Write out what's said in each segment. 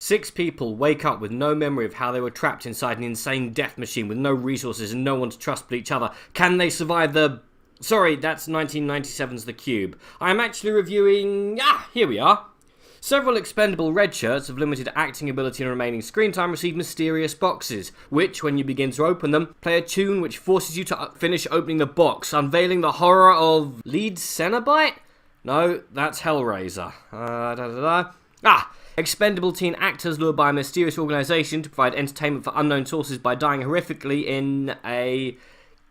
6 people wake up with no memory of how they were trapped inside an insane death machine with no resources and no one to trust but each other. Can they survive the... Sorry, that's 1997's The Cube. I'm actually reviewing... here we are. Several expendable red shirts of limited acting ability and remaining screen time receive mysterious boxes, which, when you begin to open them, play a tune which forces you to finish opening the box, unveiling the horror of... Lead Cenobite? No, that's Hellraiser. Expendable teen actors lured by a mysterious organisation to provide entertainment for unknown sources by dying horrifically in a...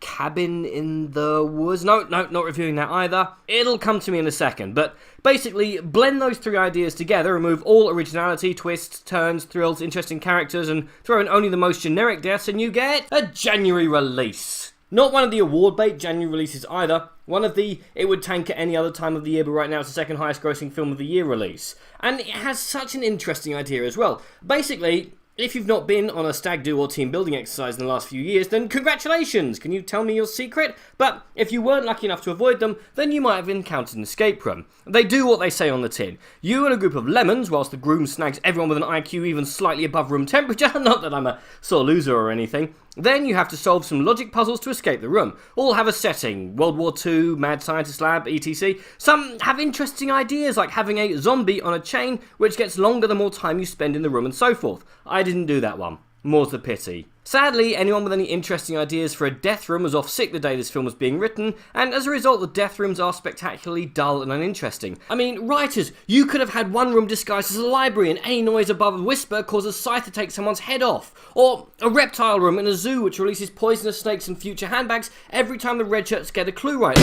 Cabin in the Woods? No, not reviewing that either. It'll come to me in a second, but basically blend those 3 ideas together, remove all originality, twists, turns, thrills, interesting characters, and throw in only the most generic deaths and you get a January release. Not one of the award-bait January releases either. One of the, it would tank at any other time of the year, but right now it's the second highest grossing film of the year release. And it has such an interesting idea as well. Basically, if you've not been on a stag do or team building exercise in the last few years, then congratulations! Can you tell me your secret? But if you weren't lucky enough to avoid them, then you might have encountered an escape room. They do what they say on the tin. You and a group of lemons, whilst the groom snags everyone with an IQ even slightly above room temperature, not that I'm a sore loser or anything. Then you have to solve some logic puzzles to escape the room. All have a setting, World War II, Mad Scientist Lab, etc. Some have interesting ideas like having a zombie on a chain which gets longer the more time you spend in the room and so forth. I didn't do that one. More's the pity. Sadly, anyone with any interesting ideas for a death room was off sick the day this film was being written, and as a result the death rooms are spectacularly dull and uninteresting. I mean, writers, you could have had one room disguised as a library and any noise above a whisper causes Scythe to take someone's head off. Or a reptile room in a zoo which releases poisonous snakes and future handbags every time the red shirts get a clue right.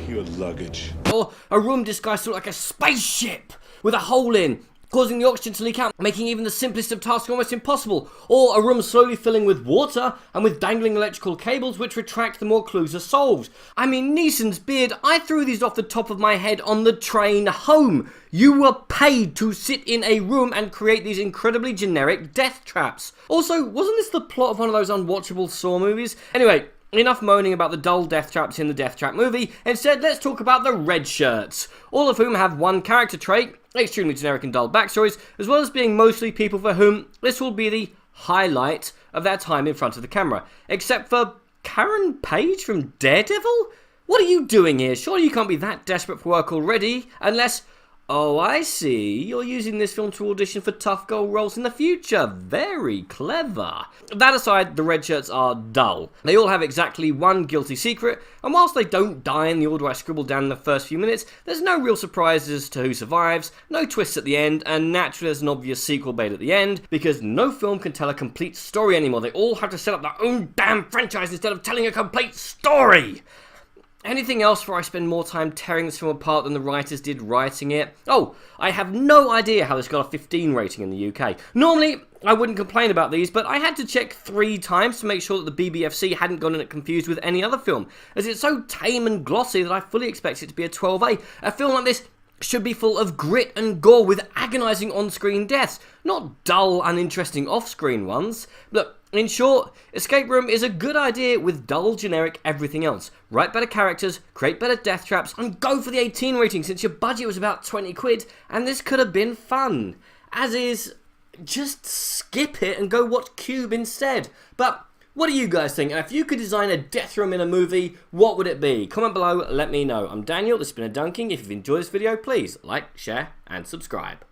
Your luggage. Or a room disguised to look like a spaceship with a hole in, causing the oxygen to leak out, making even the simplest of tasks almost impossible. Or a room slowly filling with water and with dangling electrical cables which retract the more clues are solved. I mean, Neeson's beard, I threw these off the top of my head on the train home. You were paid to sit in a room and create these incredibly generic death traps. Also, wasn't this the plot of one of those unwatchable Saw movies? Anyway, enough moaning about the dull death traps in the Death Trap movie. Instead, let's talk about the red shirts, all of whom have one character trait, extremely generic and dull backstories, as well as being mostly people for whom this will be the highlight of their time in front of the camera. Except for Karen Page from Daredevil? What are you doing here? Surely you can't be that desperate for work already, unless... Oh, I see. You're using this film to audition for tough goal roles in the future. Very clever. That aside, the red shirts are dull. They all have exactly one guilty secret, and whilst they don't die in the order I scribbled down in the first few minutes, there's no real surprises as to who survives, no twists at the end, and naturally there's an obvious sequel bait at the end, because no film can tell a complete story anymore. They all have to set up their own damn franchise instead of telling a complete story. Anything else before I spend more time tearing this film apart than the writers did writing it? Oh, I have no idea how this got a 15 rating in the UK. Normally, I wouldn't complain about these, but I had to check 3 times to make sure that the BBFC hadn't gotten it confused with any other film, as it's so tame and glossy that I fully expect it to be a 12A. A film like this should be full of grit and gore with agonising on-screen deaths, not dull, uninteresting off-screen ones. Look, in short, Escape Room is a good idea with dull, generic everything else. Write better characters, create better death traps, and go for the 18 rating since your budget was about 20 quid, and this could have been fun. As is, just skip it and go watch Cube instead. But what do you guys think? And if you could design a death room in a movie, what would it be? Comment below, let me know. I'm Daniel, this has been A Dunking. If you've enjoyed this video, please like, share, and subscribe.